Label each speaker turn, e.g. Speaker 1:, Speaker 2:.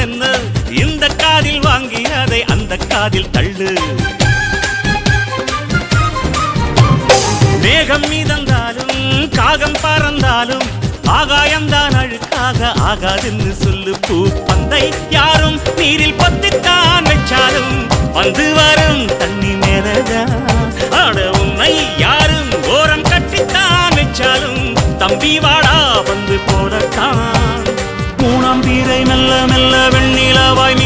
Speaker 1: என்ன இந்த காதில் வாங்கி அதை அந்த காதில் தள்ளு. மேகம் மீதந்தாலும் காகம் பறந்தாலும் ஆகாயம்தான் அழுக்காக ஆகாதுன்னு சொல்லு. பூ பந்தை யாரும் நீரில் பத்தித்தான் வச்சாலும் வந்து வரும் தண்ணி மேலதான். ஆட உன்னை யாரும் ஓரம் கட்டித்தான் வச்சாலும் தம்பி வாடா வந்து போடத்தான். மூணாம் பீரை மெல்ல மெல்ல வெண்ணிலவாய்